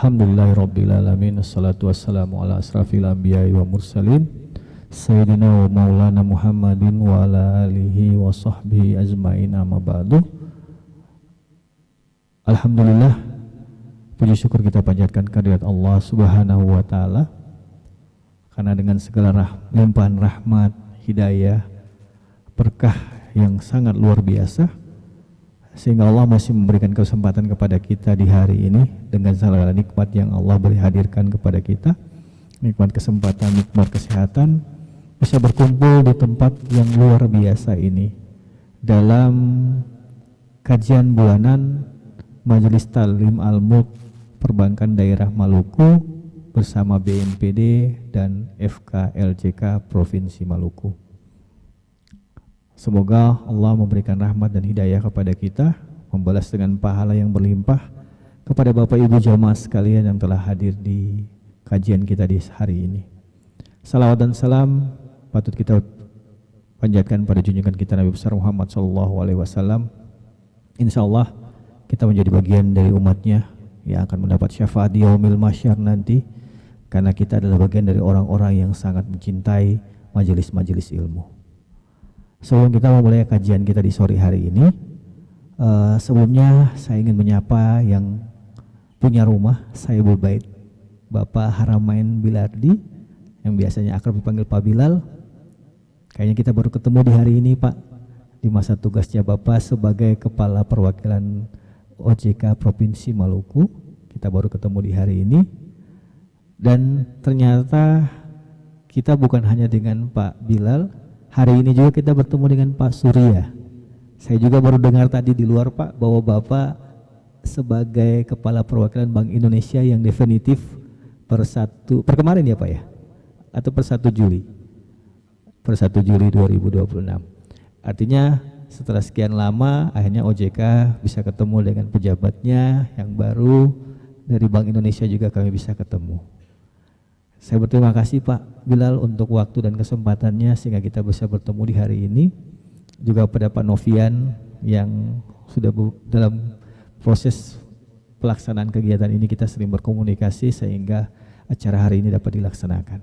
Alhamdulillahirrabbilalamin. Assalatu wassalamu ala asrafil anbiya'i wa mursalin Sayyidina wa maulana Muhammadin wa ala alihi wa sahbihi ajma'in, amma ba'du. Alhamdulillah, puji syukur kita panjatkan kehadirat Allah subhanahu wa ta'ala, karena dengan segala limpahan rahmat, hidayah, berkah yang sangat luar biasa, sehingga Allah masih memberikan kesempatan kepada kita di hari ini dengan segala nikmat yang Allah beri hadirkan kepada kita, nikmat kesempatan, nikmat kesehatan, bisa berkumpul di tempat yang luar biasa ini dalam kajian bulanan Majelis Ta'lim Al-Mulk Perbankan Daerah Maluku bersama BNPD dan FKLJK Provinsi Maluku. Semoga Allah memberikan rahmat dan hidayah kepada kita, membalas dengan pahala yang berlimpah kepada Bapak Ibu jamaah sekalian yang telah hadir di kajian kita di hari ini. Salawat dan salam patut kita panjatkan pada junjungan kita Nabi besar Muhammad SAW. Insya Allah kita menjadi bagian dari umatnya yang akan mendapat syafaat di yaumil mahsyar nanti, karena kita adalah bagian dari orang-orang yang sangat mencintai majelis-majelis ilmu. Sebelum kita memulai kajian kita di sore hari ini, sebelumnya saya ingin menyapa yang punya rumah, Sayyibul Bait, Bapak Haramain Bilardi, yang biasanya akrab dipanggil Pak Bilal. Kayaknya kita baru ketemu di hari ini, Pak, di masa tugasnya Bapak sebagai Kepala Perwakilan OJK Provinsi Maluku. Kita baru ketemu di hari ini, dan ternyata kita bukan hanya dengan Pak Bilal. Hari ini juga kita bertemu dengan Pak Surya. Saya juga baru dengar tadi di luar, Pak, bahwa Bapak sebagai Kepala Perwakilan Bank Indonesia yang definitif per kemarin ya Pak ya? Atau per 1 Juli? Per 1 Juli 2026. Artinya setelah sekian lama akhirnya OJK bisa ketemu dengan pejabatnya yang baru. Dari Bank Indonesia juga kami bisa ketemu. Saya berterima kasih Pak Bilal untuk waktu dan kesempatannya sehingga kita bisa bertemu di hari ini. Juga pada Pak Novian yang sudah dalam proses pelaksanaan kegiatan ini kita sering berkomunikasi sehingga acara hari ini dapat dilaksanakan.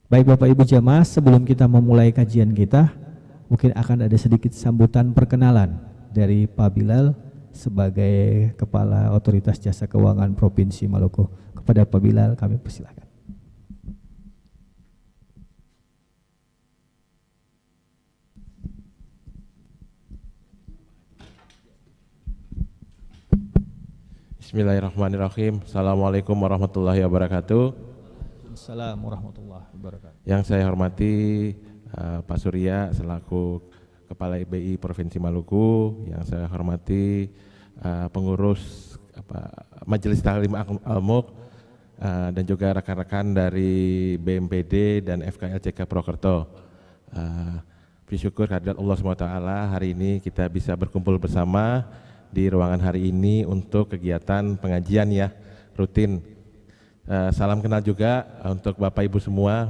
Baik Bapak Ibu jamaah, sebelum kita memulai kajian kita, mungkin akan ada sedikit sambutan perkenalan dari Pak Bilal sebagai Kepala Otoritas Jasa Keuangan Provinsi Maluku. Kepada Pak Bilal kami persilakan. Bismillahirrahmanirrahim. Assalamualaikum warahmatullahi wabarakatuh. Assalamualaikum warahmatullahi wabarakatuh. Yang saya hormati Pak Surya selaku Kepala IBI Provinsi Maluku, yang saya hormati pengurus Majelis Ta'lim Al-Mulk dan juga rekan-rekan dari BNPD dan FKLJK Prokerto. Bersyukur kehadirat Allah SWT hari ini kita bisa berkumpul bersama di ruangan hari ini untuk kegiatan pengajian ya, rutin. Salam kenal juga untuk Bapak Ibu semua.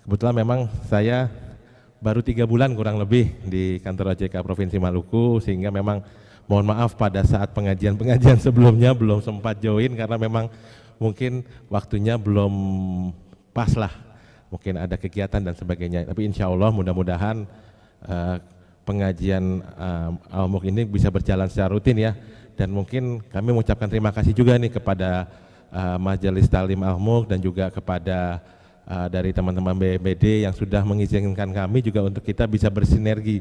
Kebetulan memang saya baru 3 bulan kurang lebih di kantor OJK Provinsi Maluku, sehingga memang mohon maaf pada saat pengajian-pengajian sebelumnya belum sempat join karena memang mungkin waktunya belum pas lah, mungkin ada kegiatan dan sebagainya. Tapi insya Allah mudah-mudahan pengajian Al-Mulk ini bisa berjalan secara rutin ya, dan mungkin kami mengucapkan terima kasih juga nih kepada Majelis Ta'lim Al-Mulk dan juga kepada dari teman-teman BNPD yang sudah mengizinkan kami juga untuk kita bisa bersinergi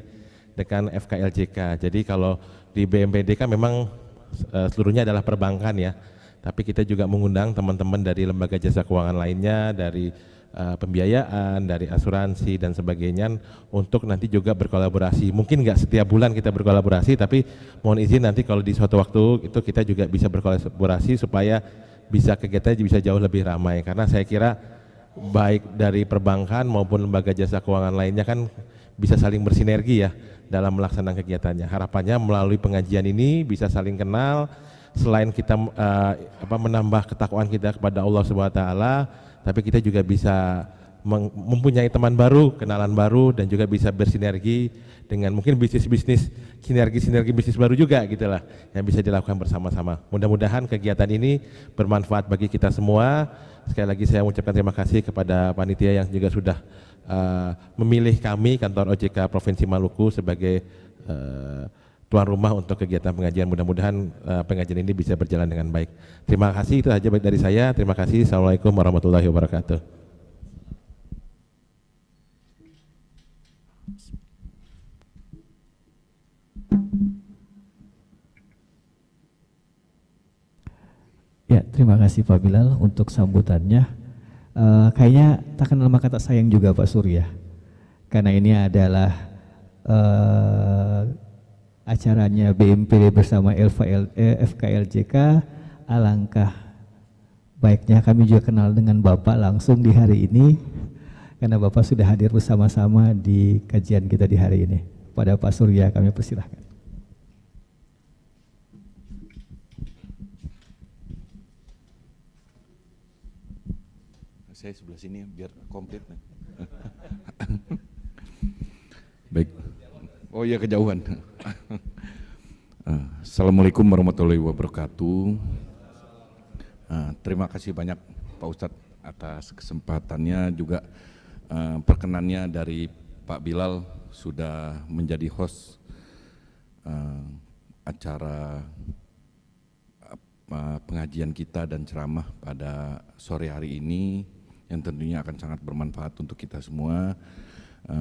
dengan FKLJK. Jadi kalau di BNPD kan memang seluruhnya adalah perbankan ya, tapi kita juga mengundang teman-teman dari lembaga jasa keuangan lainnya, dari pembiayaan, dari asuransi dan sebagainya, untuk nanti juga berkolaborasi. Mungkin nggak setiap bulan kita berkolaborasi, tapi mohon izin nanti kalau di suatu waktu itu kita juga bisa berkolaborasi supaya bisa kegiatannya bisa jauh lebih ramai. Karena saya kira baik dari perbankan maupun lembaga jasa keuangan lainnya kan bisa saling bersinergi ya dalam melaksanakan kegiatannya. Harapannya melalui pengajian ini bisa saling kenal, selain kita menambah ketakwaan kita kepada Allah Subhanahu wa taala, tapi kita juga bisa mempunyai teman baru, kenalan baru, dan juga bisa bersinergi dengan mungkin bisnis-bisnis, sinergi bisnis baru juga gitu lah, yang bisa dilakukan bersama-sama. Mudah-mudahan kegiatan ini bermanfaat bagi kita semua. Sekali lagi saya mengucapkan terima kasih kepada panitia yang juga sudah memilih kami, kantor OJK Provinsi Maluku, sebagai tuan rumah untuk kegiatan pengajian. Mudah-mudahan pengajian ini bisa berjalan dengan baik. Terima kasih, itu saja dari saya. Terima kasih. Assalamualaikum warahmatullahi wabarakatuh. Ya, terima kasih Pak Bilal untuk sambutannya. Kayaknya tak kenal maka tak sayang juga Pak Surya, karena ini adalah acaranya BMPD bersama FKLJK. Alangkah baiknya kami juga kenal dengan Bapak langsung di hari ini, karena Bapak sudah hadir bersama-sama di kajian kita di hari ini. Pada Pak Surya kami persilahkan. Saya sebelah sini biar komplit. Baik. Oh iya, kejauhan. Assalamualaikum warahmatullahi wabarakatuh. Terima kasih banyak Pak Ustadz atas kesempatannya, juga perkenannya dari Pak Bilal sudah menjadi host acara pengajian kita dan ceramah pada sore hari ini, yang tentunya akan sangat bermanfaat untuk kita semua.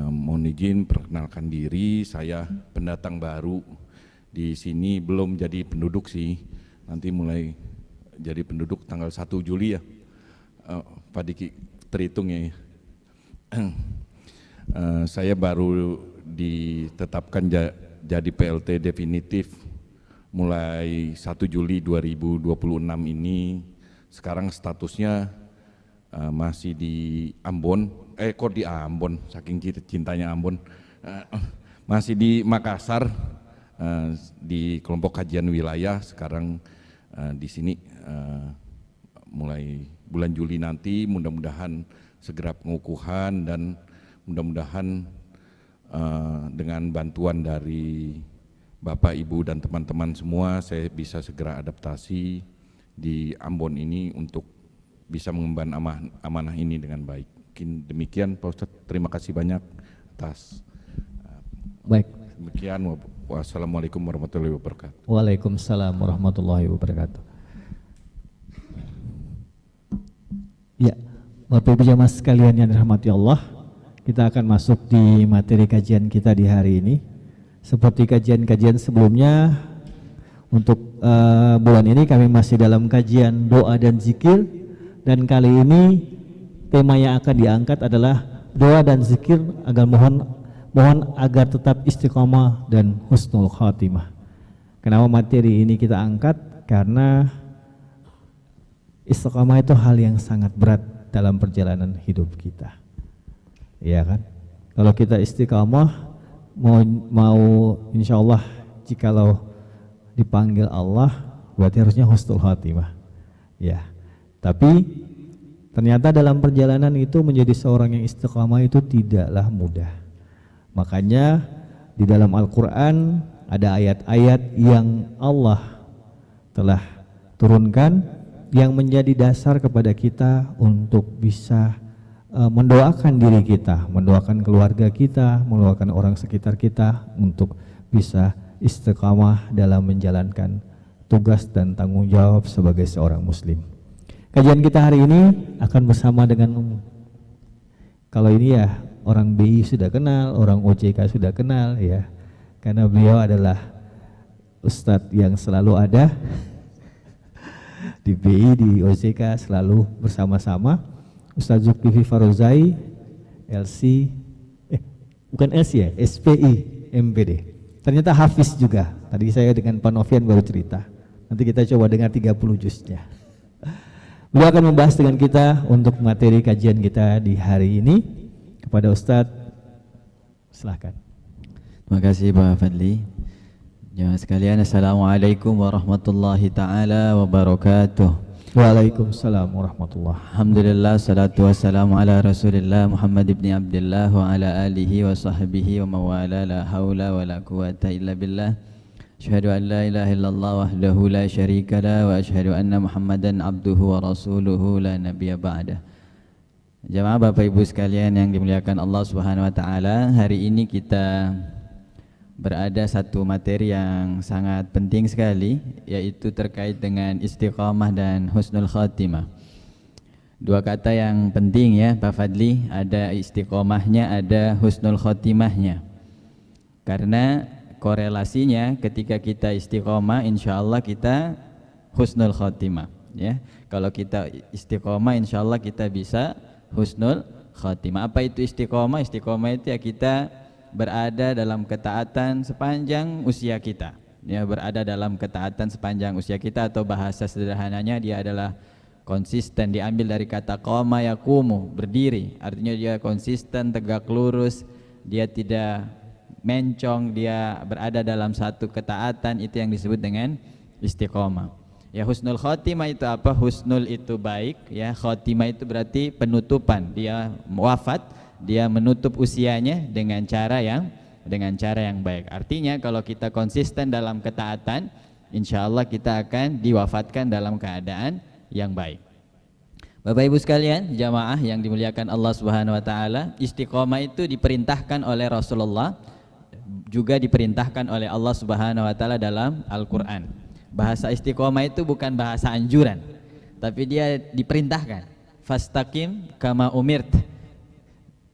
Mohon izin perkenalkan diri, saya pendatang baru di sini, belum jadi penduduk sih, nanti mulai jadi penduduk tanggal 1 Juli ya, Pak Diki terhitungnya ya. Saya baru ditetapkan jadi PLT definitif mulai 1 Juli 2026 ini. Sekarang statusnya masih di Ambon, kok di Ambon, saking cintanya Ambon, masih di Makassar, di kelompok kajian wilayah. Sekarang di sini mulai bulan Juli nanti, mudah-mudahan segera pengukuhan, dan mudah-mudahan dengan bantuan dari Bapak, Ibu, dan teman-teman semua, saya bisa segera adaptasi di Ambon ini untuk bisa mengemban amanah ini dengan baik. Mungkin demikian Pak Ustadz, terima kasih banyak atas Baik. demikian. Wassalamualaikum warahmatullahi wabarakatuh. Waalaikumsalam warahmatullahi wabarakatuh. Ya, Bapak Ibu jamaah sekalian yang dirahmati Allah, kita akan masuk di materi kajian kita di hari ini. Seperti kajian-kajian sebelumnya, untuk bulan ini kami masih dalam kajian doa dan zikir. Dan kali ini tema yang akan diangkat adalah doa dan zikir agar mohon agar tetap istiqomah dan husnul khatimah. Kenapa materi ini kita angkat? Karena istiqomah itu hal yang sangat berat dalam perjalanan hidup kita, ya kan? Kalau kita istiqomah, mau insya Allah jikalau dipanggil Allah, berarti harusnya husnul khatimah, ya. Tapi ternyata dalam perjalanan itu menjadi seorang yang istiqamah itu tidaklah mudah. Makanya di dalam Al-Quran ada ayat-ayat yang Allah telah turunkan yang menjadi dasar kepada kita untuk bisa mendoakan diri kita, mendoakan keluarga kita, mendoakan orang sekitar kita untuk bisa istiqamah dalam menjalankan tugas dan tanggung jawab sebagai seorang muslim. Kajian kita hari ini akan bersama dengan, kalau ini ya orang BI sudah kenal, orang OJK sudah kenal ya, karena beliau adalah Ustadz yang selalu ada di BI, di OJK selalu bersama-sama. Ustadz Zulkifli Farozai, LC, bukan LC ya, SPI MPD. Ternyata Hafiz juga, tadi saya dengan Pak Novian baru cerita, nanti kita coba dengar 30 juznya. Beliau akan membahas dengan kita untuk materi kajian kita di hari ini. Kepada Ustadz, silahkan. Terima kasih Pak Fadli. Jemaah sekalian, Assalamualaikum warahmatullahi taala wabarakatuh. Waalaikumsalam warahmatullahi. Alhamdulillah, salatu wassalamu ala Rasulillah Muhammad ibn Abdullah wa ala alihi wa sahbihi wa mawala, la haula wa la quwata illa billah. Asyhadu an la ilaha illallah wahdahu la syarika la wa asyhadu anna Muhammadan abduhu wa rasuluhu la nabiyya ba'dah. Jamaah Bapak Ibu sekalian yang dimuliakan Allah Subhanahu wa taala, hari ini kita berada satu materi yang sangat penting sekali, yaitu terkait dengan istiqamah dan husnul khatimah. Dua kata yang penting ya Pak Fadli, ada istiqamahnya, ada husnul khatimahnya. Karena korelasinya ketika kita istiqamah, insya Allah kita husnul khatimah ya. Kalau kita istiqamah, insya Allah kita bisa husnul khatimah. Apa itu istiqamah? Istiqamah itu ya kita berada dalam ketaatan sepanjang usia kita ya, berada dalam ketaatan sepanjang usia kita, atau bahasa sederhananya dia adalah konsisten. Diambil dari kata qama yaqumu, berdiri, artinya dia konsisten, tegak lurus, dia tidak mencong, dia berada dalam satu ketaatan, itu yang disebut dengan istiqamah ya. Husnul khotimah itu apa? Husnul itu baik ya, khotimah itu berarti penutupan, dia wafat, dia menutup usianya dengan cara yang baik. Artinya kalau kita konsisten dalam ketaatan, insya Allah kita akan diwafatkan dalam keadaan yang baik. Bapak Ibu sekalian, jamaah yang dimuliakan Allah Subhanahu wa taala, istiqomah itu diperintahkan oleh Rasulullah, juga diperintahkan oleh Allah Subhanahu wa taala dalam Al-Qur'an. Bahasa istiqomah itu bukan bahasa anjuran, tapi dia diperintahkan. Fastaqim kama umirt.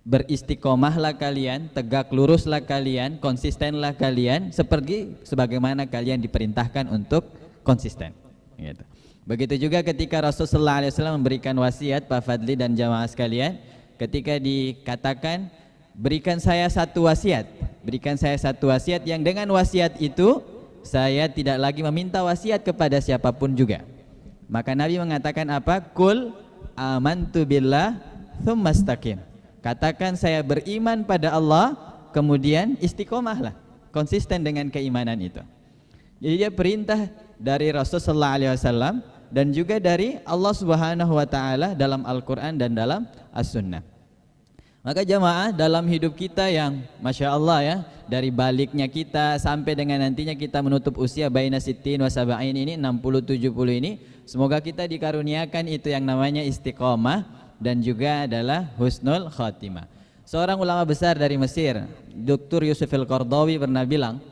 Beristiqomahlah kalian, tegak luruslah kalian, konsistenlah kalian seperti sebagaimana kalian diperintahkan untuk konsisten gitu. Begitu juga ketika Rasulullah SAW memberikan wasiat, Pak Fadli dan jamaah sekalian, ketika dikatakan berikan saya satu wasiat, berikan saya satu wasiat yang dengan wasiat itu saya tidak lagi meminta wasiat kepada siapapun juga. Maka Nabi mengatakan apa? Qul amantu billah tsumma istaqim. Katakan saya beriman pada Allah, kemudian istiqomahlah, konsisten dengan keimanan itu. Jadi dia perintah dari Rasulullah SAW dan juga dari Allah Subhanahu wa taala dalam Al-Qur'an dan dalam As-Sunnah. Maka jamaah, dalam hidup kita yang Masya Allah ya, dari baliknya kita sampai dengan nantinya kita menutup usia baina sittin wa sab'in ini, 60-70 ini, semoga kita dikaruniakan itu yang namanya istiqomah dan juga adalah husnul khatimah. Seorang ulama besar dari Mesir, Dr. Yusuf Al-Qardawi pernah bilang,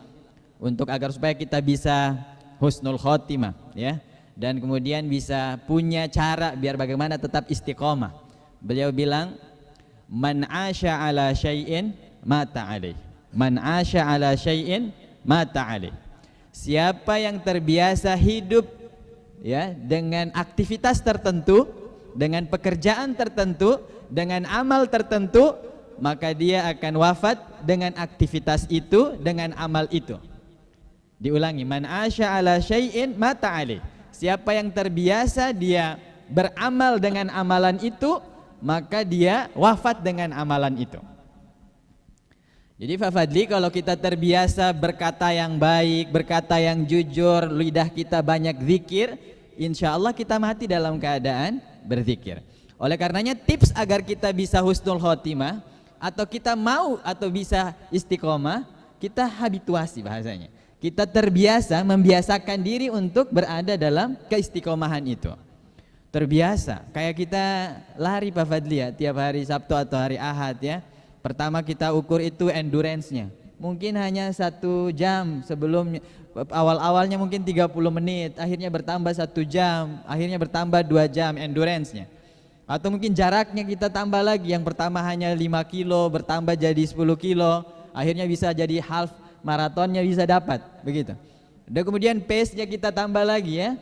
untuk agar supaya kita bisa husnul khatimah ya, dan kemudian bisa punya cara biar bagaimana tetap istiqomah, beliau bilang, man asya ala syai'in mata alaih, man asya ala syai'in mata alaih. Siapa yang terbiasa hidup ya dengan aktivitas tertentu, dengan pekerjaan tertentu, dengan amal tertentu, maka dia akan wafat dengan aktivitas itu, dengan amal itu. Diulangi, man asya ala syai'in mata alaih. Siapa yang terbiasa dia beramal dengan amalan itu, maka dia wafat dengan amalan itu. Jadi Pak Fadli, kalau kita terbiasa berkata yang baik, berkata yang jujur, lidah kita banyak zikir, insya Allah kita mati dalam keadaan berzikir. Oleh karenanya tips agar kita bisa husnul khotimah, atau kita mau atau bisa istiqomah, kita habituasi bahasanya. Kita terbiasa, membiasakan diri untuk berada dalam keistiqomahan itu. Terbiasa, kayak kita lari Pak Fadli ya, tiap hari Sabtu atau hari Ahad ya. Pertama kita ukur itu endurance-nya. Mungkin hanya 1 jam sebelumnya, awal-awalnya mungkin 30 menit, akhirnya bertambah 1 jam, akhirnya bertambah 2 jam endurance-nya. Atau mungkin jaraknya kita tambah lagi, yang pertama hanya 5 kilo bertambah jadi 10 kilo, akhirnya bisa jadi half maratonnya bisa dapat, begitu. Dan kemudian pace-nya kita tambah lagi ya,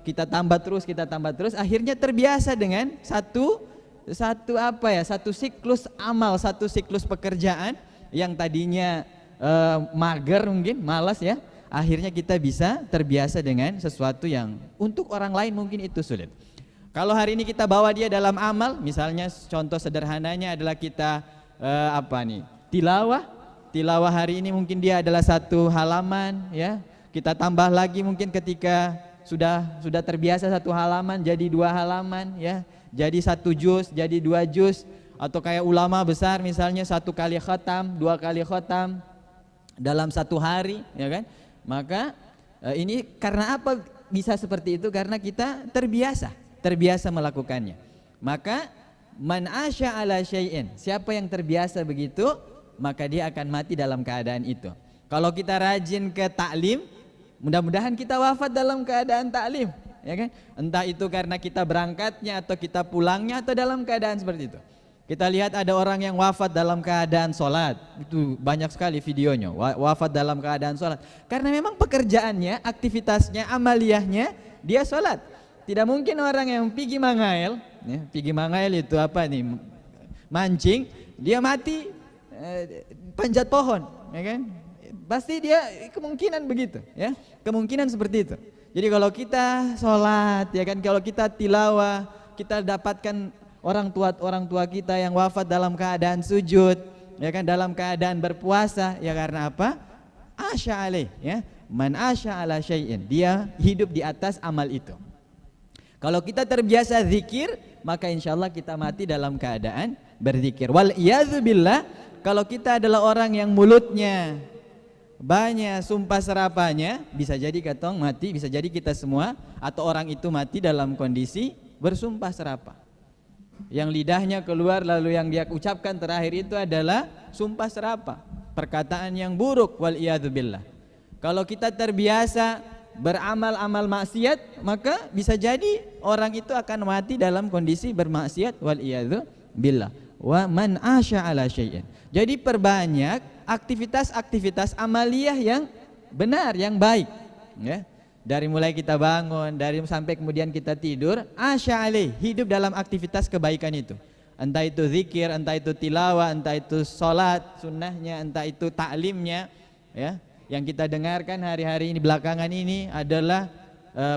kita tambah terus, akhirnya terbiasa dengan satu siklus amal, satu siklus pekerjaan yang tadinya mager mungkin, malas ya, akhirnya kita bisa terbiasa dengan sesuatu yang untuk orang lain mungkin itu sulit. Kalau hari ini kita bawa dia dalam amal, misalnya contoh sederhananya adalah kita tilawah hari ini mungkin dia adalah 1 halaman ya, kita tambah lagi mungkin ketika sudah terbiasa 1 halaman jadi 2 halaman ya, jadi 1 juz, jadi 2 juz, atau kayak ulama besar misalnya 1 kali khatam, 2 kali khatam dalam 1 hari ya kan. Maka ini karena apa bisa seperti itu? Karena kita terbiasa melakukannya. Maka man asya ala syai'in, siapa yang terbiasa begitu, maka dia akan mati dalam keadaan itu. Kalau kita rajin ke taklim, mudah-mudahan kita wafat dalam keadaan taklim, ya kan? Entah itu karena kita berangkatnya atau kita pulangnya atau dalam keadaan seperti itu. Kita lihat ada orang yang wafat dalam keadaan sholat, itu banyak sekali videonya, wafat dalam keadaan sholat. Karena memang pekerjaannya, aktivitasnya, amaliyahnya dia sholat. Tidak mungkin orang yang pergi mangail, ya, pergi mangail itu apa nih, mancing, dia mati panjat pohon, ya kan? Pasti dia kemungkinan begitu, ya, kemungkinan seperti itu. Jadi kalau kita sholat, ya kan, kalau kita tilawah, kita dapatkan orang tua kita yang wafat dalam keadaan sujud, ya kan, dalam keadaan berpuasa, ya karena apa? Asya alaih, ya, man asya ala syai'in, dia hidup di atas amal itu. Kalau kita terbiasa zikir, maka insya Allah kita mati dalam keadaan berzikir. Wal iyadzubillah, kalau kita adalah orang yang mulutnya banyak sumpah serapanya, bisa jadi katong mati, bisa jadi kita semua atau orang itu mati dalam kondisi bersumpah serapah. Yang lidahnya keluar lalu yang dia ucapkan terakhir itu adalah sumpah serapah, perkataan yang buruk, wal iyadzubillah. Kalau kita terbiasa beramal-amal maksiat, maka bisa jadi orang itu akan mati dalam kondisi bermaksiat, wal iyadzubillah. Wa man asya ala syai'in. Jadi perbanyak aktivitas-aktivitas amaliyah yang benar, yang baik, ya. Dari mulai kita bangun, dari sampai kemudian kita tidur, asya alaih, hidup dalam aktivitas kebaikan itu. Entah itu zikir, entah itu tilawah, entah itu sholat sunnahnya, entah itu taklimnya, ya. Yang kita dengarkan hari-hari ini belakangan ini adalah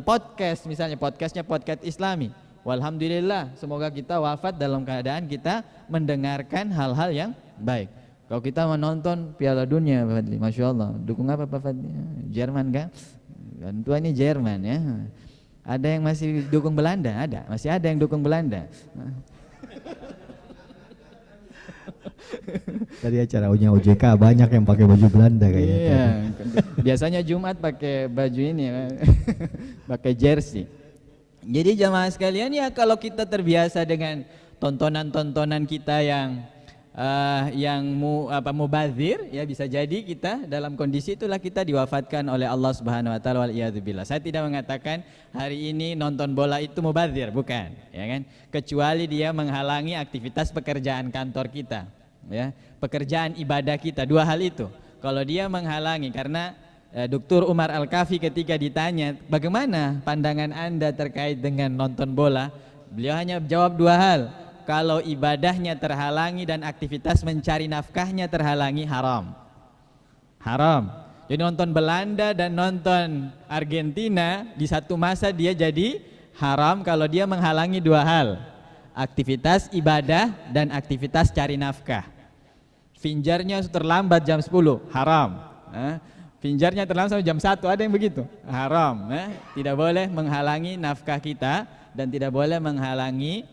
podcast, misalnya podcastnya podcast Islami. Walhamdulillah, semoga kita wafat dalam keadaan kita mendengarkan hal-hal yang baik. Kalau kita menonton Piala Dunia, Pak Fadli, Masya Allah, dukung apa Pak Fadli? Jerman kan? Dan tua ini Jerman, ya. Ada yang masih dukung Belanda? Ada, masih ada yang dukung Belanda. Tadi acara OJK banyak yang pakai baju Belanda kayaknya. Iya, biasanya Jumat pakai baju ini, pakai jersey. Jadi jamaah sekalian, ya kalau kita terbiasa dengan tontonan-tontonan kita yang mubazir, ya bisa jadi kita dalam kondisi itulah kita diwafatkan oleh Allah Subhanahu wa taala, wal iyadzubillah. Saya tidak mengatakan hari ini nonton bola itu mubazir, bukan, ya kan? Kecuali dia menghalangi aktivitas pekerjaan kantor kita, ya, pekerjaan ibadah kita, 2 hal itu. Kalau dia menghalangi, karena Dr. Umar Al-Kafi ketika ditanya bagaimana pandangan Anda terkait dengan nonton bola, beliau hanya jawab 2 hal. Kalau ibadahnya terhalangi dan aktivitas mencari nafkahnya terhalangi, haram. Haram. Jadi nonton Belanda dan nonton Argentina di satu masa dia jadi haram kalau dia menghalangi 2 hal. Aktivitas ibadah dan aktivitas cari nafkah. Finjarnya terlambat jam 10, haram. Finjarnya terlambat sampai jam 1, ada yang begitu, haram. Tidak boleh menghalangi nafkah kita dan tidak boleh menghalangi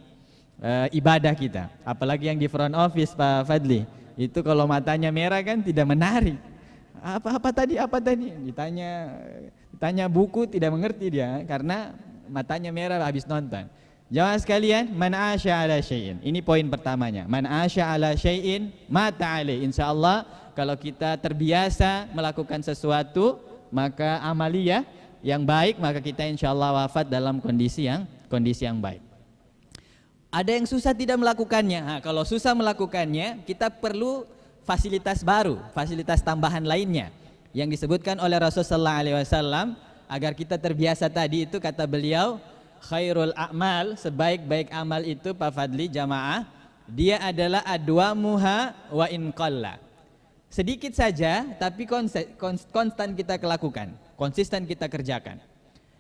ibadah kita. Apalagi yang di front office, Pak Fadli, itu kalau matanya merah kan tidak menarik. Apa tadi ditanya buku tidak mengerti dia karena matanya merah habis nonton. Jamaah sekalian, man asya ala syai'in, ini poin pertamanya. Man asya ala syai'in mata alaih. Insyaallah kalau kita terbiasa melakukan sesuatu, maka amaliyah yang baik, maka kita insyaallah wafat dalam kondisi yang baik. Ada yang susah tidak melakukannya. Kalau susah melakukannya, kita perlu fasilitas baru, fasilitas tambahan lainnya yang disebutkan oleh Rasulullah SAW agar kita terbiasa tadi itu, kata beliau, khairul a'mal, sebaik-baik amal itu Pak Fadli jamaah, dia adalah adwamuha wa in qalla. Sedikit saja tapi konstan kita lakukan, konsisten kita kerjakan.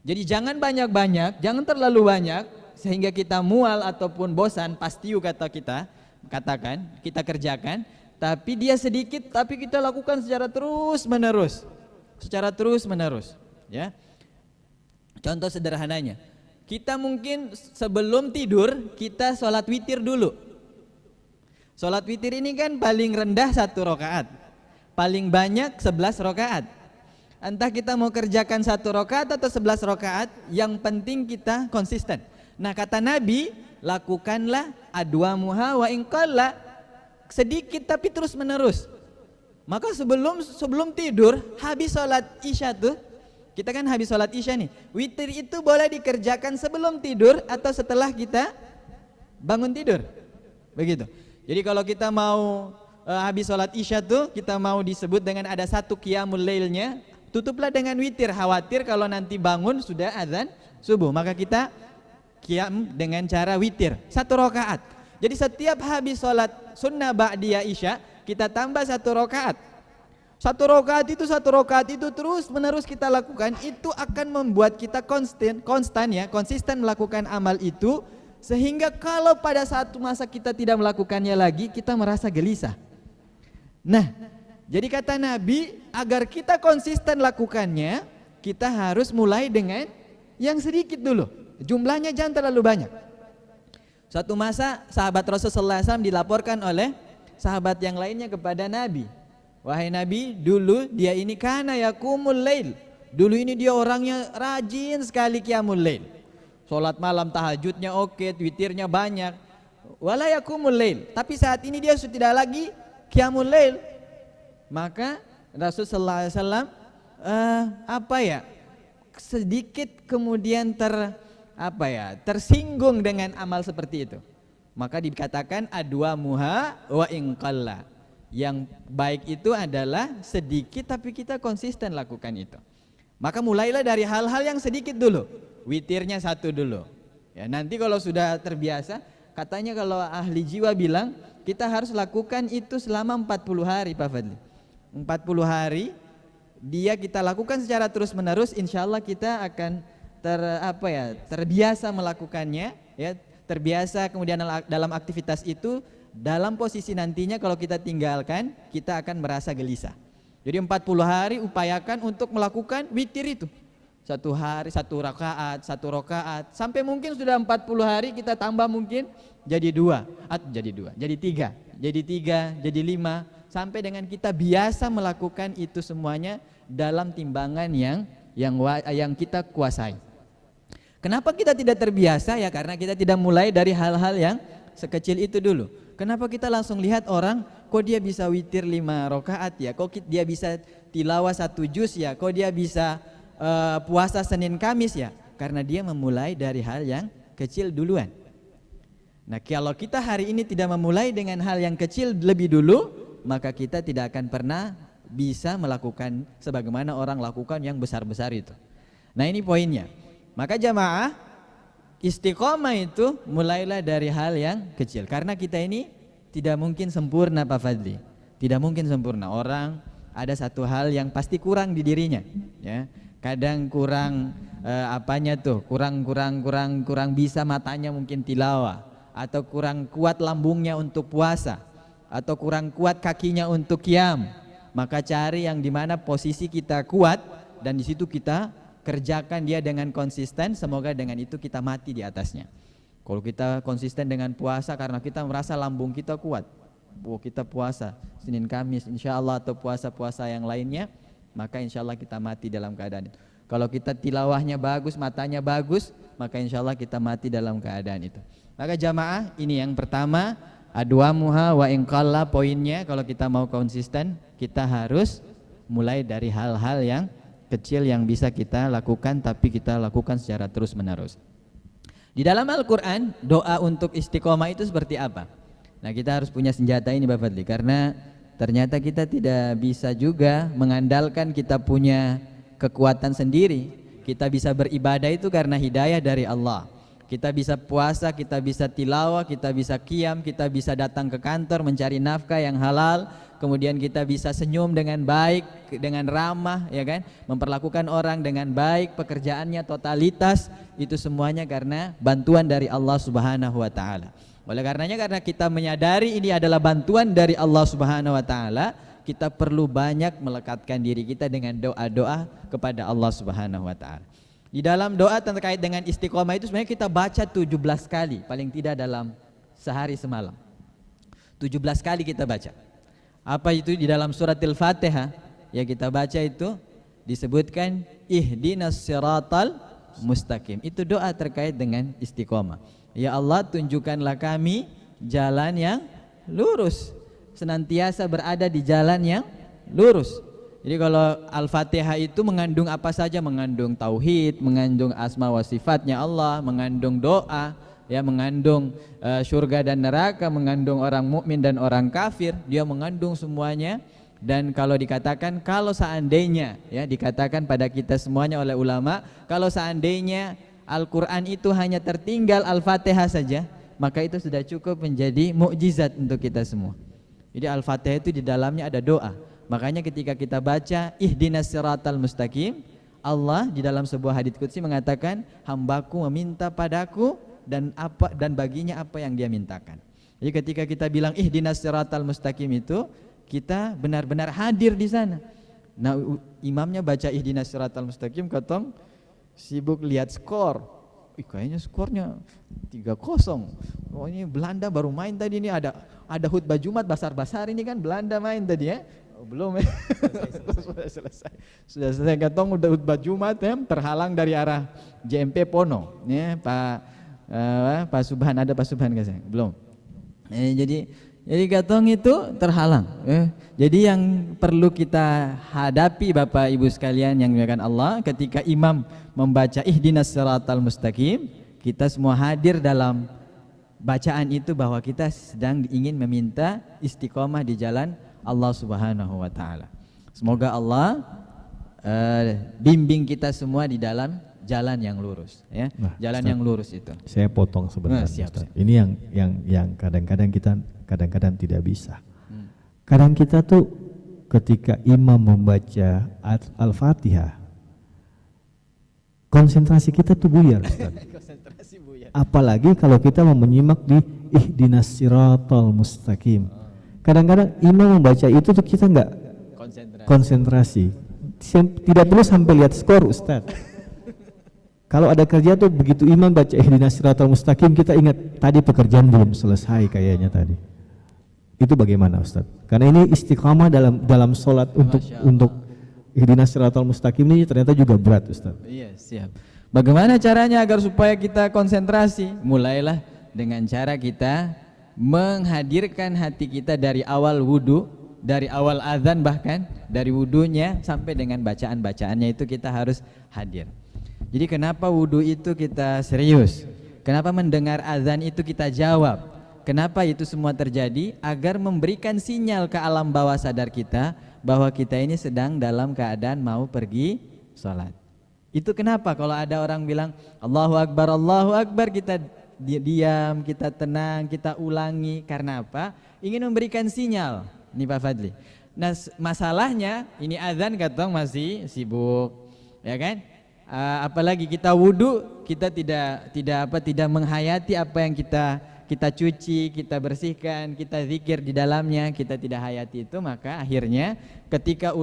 Jadi jangan banyak-banyak, jangan terlalu banyak sehingga kita mual ataupun bosan, pastiu kata kita kerjakan, tapi dia sedikit tapi kita lakukan secara terus menerus, ya. Contoh sederhananya, kita mungkin sebelum tidur kita sholat witir dulu. Sholat witir ini kan paling rendah 1 rakaat, paling banyak 11 rakaat. Entah kita mau kerjakan 1 rakaat atau 11 rakaat, yang penting kita konsisten. Nah kata Nabi, lakukanlah adwamuha wa inqalla, sedikit tapi terus menerus. Maka sebelum tidur, habis sholat isya tuh, kita kan habis sholat isya nih, witir itu boleh dikerjakan sebelum tidur atau setelah kita bangun tidur, begitu. Jadi kalau kita mau habis sholat isya tuh, kita mau disebut dengan ada 1 qiyamul lailnya, tutuplah dengan witir, khawatir kalau nanti bangun sudah azan subuh, maka kita qiyam dengan cara witir 1 rakaat. Jadi setiap habis sholat sunnah ba'diyah isya, kita tambah 1 rakaat. 1 rakaat itu terus menerus kita lakukan, itu akan membuat kita konsisten melakukan amal itu, sehingga kalau pada satu masa kita tidak melakukannya lagi, kita merasa gelisah. Nah, jadi kata Nabi, agar kita konsisten lakukannya, kita harus mulai dengan yang sedikit dulu. Jumlahnya jangan terlalu banyak. Suatu masa sahabat Rasulullah SAW dilaporkan oleh sahabat yang lainnya kepada Nabi, wahai Nabi, dulu dia ini kana yaqumul lail, dulu ini dia orangnya rajin sekali qiyamul lail, sholat malam tahajudnya oke, witirnya banyak, wala yaqumul lail, tapi saat ini dia sudah tidak lagi qiyamul lail. Maka Rasulullah SAW sedikit kemudian tersinggung dengan amal seperti itu. Maka dikatakan adwamuha wa inqalla, yang baik itu adalah sedikit tapi kita konsisten lakukan itu. Maka mulailah dari hal-hal yang sedikit dulu, witirnya 1 dulu ya. Nanti kalau sudah terbiasa, katanya kalau ahli jiwa bilang kita harus lakukan itu selama 40 hari Pak Fadli. 40 hari dia kita lakukan secara terus menerus, insya Allah kita akan terbiasa melakukannya ya, terbiasa kemudian dalam aktivitas itu, dalam posisi nantinya kalau kita tinggalkan kita akan merasa gelisah. Jadi 40 hari upayakan untuk melakukan witir itu, 1 hari 1 rakaat, 1 rakaat, sampai mungkin sudah 40 hari kita tambah mungkin jadi 2, jadi 3, jadi 5, sampai dengan kita biasa melakukan itu semuanya dalam timbangan yang kita kuasai. Kenapa kita tidak terbiasa? Ya karena kita tidak mulai dari hal-hal yang sekecil itu dulu. Kenapa kita langsung lihat orang, kok dia bisa witir 5 rakaat ya, kok dia bisa tilawah 1 juz ya, kok dia bisa puasa Senin Kamis ya? Karena dia memulai dari hal yang kecil duluan. Nah kalau kita hari ini tidak memulai dengan hal yang kecil lebih dulu, maka kita tidak akan pernah bisa melakukan sebagaimana orang lakukan yang besar-besar itu. Nah ini poinnya. Maka jamaah, istiqomah itu mulailah dari hal yang kecil. Karena kita ini tidak mungkin sempurna Pak Fadli, tidak mungkin sempurna. Orang ada satu hal yang pasti kurang di dirinya ya. Kadang kurang kurang bisa matanya mungkin tilawah, atau kurang kuat lambungnya untuk puasa, atau kurang kuat kakinya untuk qiyam. Maka cari yang dimana posisi kita kuat, dan di situ kita kerjakan dia dengan konsisten, semoga dengan itu kita mati di atasnya. Kalau kita konsisten dengan puasa karena kita merasa lambung kita kuat, kita puasa Senin Kamis insya Allah, atau puasa-puasa yang lainnya, maka insya Allah kita mati dalam keadaan itu. Kalau kita tilawahnya bagus, matanya bagus, maka insya Allah kita mati dalam keadaan itu. Maka jamaah, ini yang pertama, adwamuha wa inqalla, poinnya kalau kita mau konsisten, kita harus mulai dari hal-hal yang kecil yang bisa kita lakukan, tapi kita lakukan secara terus menerus. Di dalam Al-Quran, doa untuk istiqomah itu seperti apa? Nah kita harus punya senjata ini Bapak Fadli, karena ternyata kita tidak bisa juga mengandalkan kita punya kekuatan sendiri. Kita bisa beribadah itu karena hidayah dari Allah. Kita bisa puasa, kita bisa tilawah, kita bisa qiyam, kita bisa datang ke kantor mencari nafkah yang halal, kemudian kita bisa senyum dengan baik, dengan ramah, ya kan, memperlakukan orang dengan baik, pekerjaannya totalitas, itu semuanya karena bantuan dari Allah Subhanahu wa taala. Oleh karenanya, karena kita menyadari ini adalah bantuan dari Allah Subhanahu wa taala, kita perlu banyak melekatkan diri kita dengan doa-doa kepada Allah Subhanahu wa taala. Di dalam doa terkait dengan istiqomah itu sebenarnya kita baca 17 kali paling tidak dalam sehari semalam. 17 kali kita baca. Apa itu? Di dalam surat Al-Fatihah ya kita baca itu disebutkan ihdinas siratal mustaqim. Itu doa terkait dengan istiqomah. Ya Allah, tunjukkanlah kami jalan yang lurus, senantiasa berada di jalan yang lurus. Jadi kalau Al-Fatihah itu mengandung apa saja? Mengandung tauhid, mengandung asma wa sifatnya Allah, mengandung doa, ya, mengandung surga dan neraka, mengandung orang mukmin dan orang kafir. Dia mengandung semuanya. Dan kalau dikatakan, kalau seandainya, ya, dikatakan pada kita semuanya oleh ulama, kalau seandainya Al-Quran itu hanya tertinggal Al-Fatihah saja, maka itu sudah cukup menjadi mukjizat untuk kita semua. Jadi Al-Fatihah itu di dalamnya ada doa. Makanya ketika kita baca ihdinas siratal mustaqim, Allah di dalam sebuah hadits qudsi mengatakan, hambaku meminta padaku dan baginya apa yang dia mintakan. Jadi ketika kita bilang ihdinas siratal mustaqim itu, kita benar-benar hadir di sana. Nah, imamnya baca ihdinas siratal mustaqim, katong sibuk lihat skor. Kayaknya skornya 3-0. Oh, ini Belanda baru main tadi, ini ada khutbah Jumat besar-besar ini kan, Belanda main tadi ya. Oh, belum ya. Sudah selesai katong udah khutbah Jumat ya, terhalang dari arah JMP Pono ya, Pak Subhan, ada Pak Subhan enggak saya? Belum. Jadi katong itu terhalang. Jadi yang perlu kita hadapi Bapak Ibu sekalian yang dimuliakan Allah, ketika imam membaca ihdinas siratal mustaqim, kita semua hadir dalam bacaan itu bahwa kita sedang ingin meminta istiqomah di jalan Allah Subhanahu wa taala. Semoga Allah bimbing kita semua di dalam jalan yang lurus ya. Nah, jalan Ustaz, yang lurus itu. Saya potong sebentar. Siap. Ini yang kadang-kadang kita tidak bisa. Kadang kita tuh ketika imam membaca Al-Fatihah, konsentrasi kita tuh buyar, Ustaz. Konsentrasi buyar. Apalagi kalau kita mau menyimak di ihdinas siratal mustaqim. Kadang-kadang imam membaca itu tuh kita nggak konsentrasi. Tidak perlu sampai lihat skor, Ustaz. Kalau ada kerja tuh begitu imam baca ihdinas siratal mustaqim, kita ingat tadi pekerjaan belum selesai kayaknya tadi. Itu bagaimana, Ustaz? Karena ini istiqamah dalam sholat untuk ihdinas siratal mustaqim ini ternyata juga berat, Ustaz. Iya, siap. Bagaimana caranya agar supaya kita konsentrasi? Mulailah dengan cara kita menghadirkan hati kita dari awal wudu, dari awal azan, bahkan dari wudunya sampai dengan bacaan-bacaannya itu kita harus hadir. Jadi kenapa wudu itu kita serius? Kenapa mendengar azan itu kita jawab? Kenapa itu semua terjadi? Agar memberikan sinyal ke alam bawah sadar kita bahwa kita ini sedang dalam keadaan mau pergi sholat. Itu kenapa kalau ada orang bilang Allahu Akbar, kita diam, kita tenang, kita ulangi. Karena apa? Ingin memberikan sinyal. Ini Pak Fadli. Nah, masalahnya ini azan katong masih sibuk, ya kan? Apalagi kita wudu, kita tidak menghayati apa yang kita cuci, kita bersihkan, kita zikir di dalamnya, kita tidak hayati itu. Maka akhirnya ketika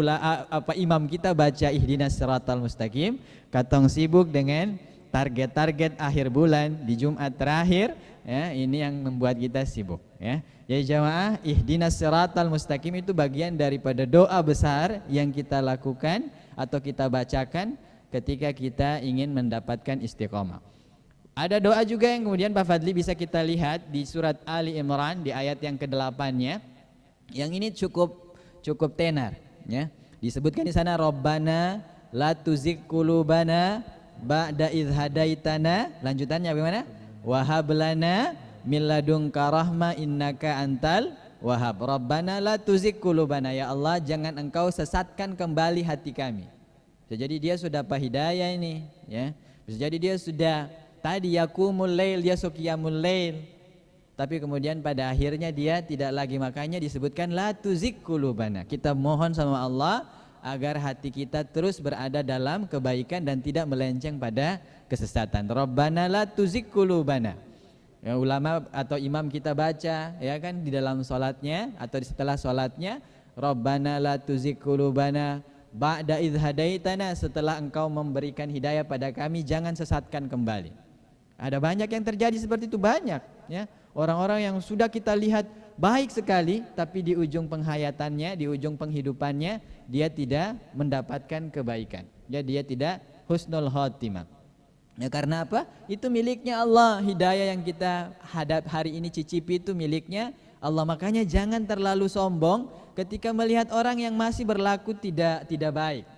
imam kita baca ihdinas siratal mustaqim, katong sibuk dengan target-target akhir bulan di Jumat terakhir ya, ini yang membuat kita sibuk ya. Jadi jamaah, ihdinas siratal mustaqim itu bagian daripada doa besar yang kita lakukan atau kita bacakan ketika kita ingin mendapatkan istiqomah. Ada doa juga yang kemudian Pak Fadli bisa kita lihat di surat Ali Imran di ayat yang ke-8-nya. Yang ini cukup tenar ya. Disebutkan di sana Rabbana la tuzigh qulubana ba'da idh hadaitana. Lanjutannya bagaimana? Wahab lana min ladunka rahmah innaka antal wahab. Rabbana la tuzigh qulubana, ya Allah jangan engkau sesatkan kembali hati kami. Bisa jadi dia sudah hidayah ini ya. Bisa jadi dia sudah tadi yaqumul lail, dia qiyamul lail, tapi kemudian pada akhirnya dia tidak lagi. Makanya disebutkan la tuzigh qulubana. Kita mohon sama Allah agar hati kita terus berada dalam kebaikan dan tidak melenceng pada kesesatan. Rabbana la tuzigh qulubana. Ya, ulama atau imam kita baca ya kan di dalam sholatnya atau setelah sholatnya, Rabbana la tuzigh qulubana ba'da idh hadaitana, setelah engkau memberikan hidayah pada kami, jangan sesatkan kembali. Ada banyak yang terjadi seperti itu, banyak ya. Orang-orang yang sudah kita lihat baik sekali, tapi di ujung penghayatannya, di ujung penghidupannya dia tidak mendapatkan kebaikan. Ya, dia tidak husnul khotimah. Ya, karena apa? Itu miliknya Allah. Hidayah yang kita hadap hari ini cicipi itu miliknya Allah. Makanya jangan terlalu sombong ketika melihat orang yang masih berlaku tidak baik.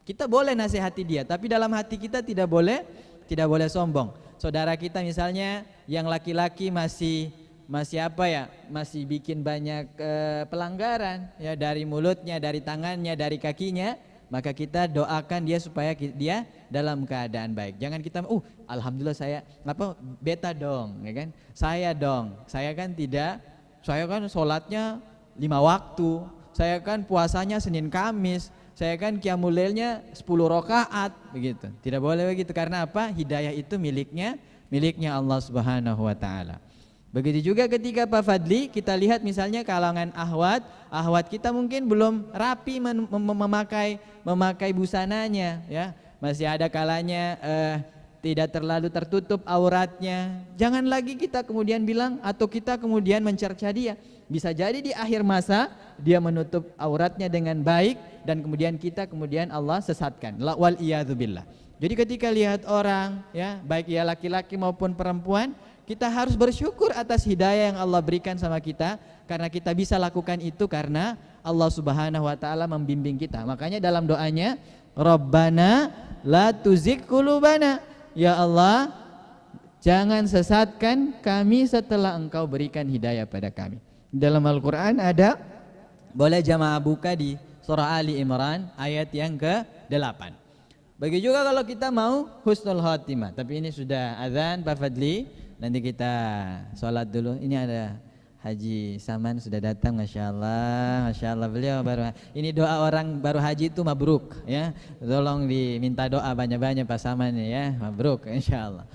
Kita boleh nasihati dia, tapi dalam hati kita tidak boleh sombong. Saudara kita misalnya yang laki-laki masih apa ya? Masih bikin banyak pelanggaran ya, dari mulutnya, dari tangannya, dari kakinya, maka kita doakan dia supaya dia dalam keadaan baik. Jangan kita alhamdulillah saya beta dong, ya kan? Saya kan tidak, saya kan sholatnya 5 waktu, saya kan puasanya Senin Kamis, saya kan qiyamul lailnya 10 rakaat, begitu. Tidak boleh begitu, karena apa? Hidayah itu miliknya Allah Subhanahu wa taala. Begitu juga ketika Pak Fadli, kita lihat misalnya kalangan ahwat kita mungkin belum rapi memakai busananya ya. Masih ada kalanya tidak terlalu tertutup auratnya. Jangan lagi kita kemudian bilang atau kita kemudian mencerca dia. Bisa jadi di akhir masa dia menutup auratnya dengan baik dan kemudian Allah sesatkan. Wal iyadzubillah. Jadi ketika lihat orang ya, baik ia laki-laki maupun perempuan, kita harus bersyukur atas hidayah yang Allah berikan sama kita, karena kita bisa lakukan itu karena Allah Subhanahu wa taala membimbing kita. Makanya dalam doanya, Rabbana la tuzigh qulubana. Ya Allah, jangan sesatkan kami setelah Engkau berikan hidayah pada kami. Dalam Al-Qur'an ada, boleh jamaah buka di surah Ali Imran ayat yang ke-8. Bagi juga kalau kita mau husnul khotimah. Tapi ini sudah azan Pak Fadli, nanti kita sholat dulu. Ini ada Haji Saman sudah datang, Masya Allah beliau baru. Ini doa orang baru haji itu mabruk ya. Tolong diminta doa banyak-banyak Pak Saman ya, mabruk Insya Allah.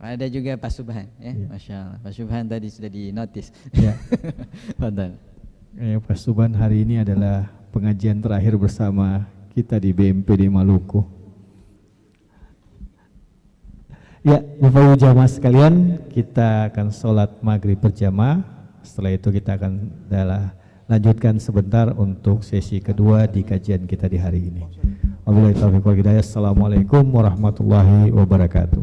Ada juga Pak Subhan ya, Masya Allah. Pak Subhan tadi sudah dinotis. Ya. Pak Subhan hari ini adalah pengajian terakhir bersama kita di BMPD Maluku. Ya, Bapak Ibu jamaah sekalian, kita akan sholat maghrib berjamaah. Setelah itu kita akan lanjutkan sebentar untuk sesi kedua di kajian kita di hari ini. Wabillahi taufiq wal hidayah. Assalamualaikum warahmatullahi wabarakatuh.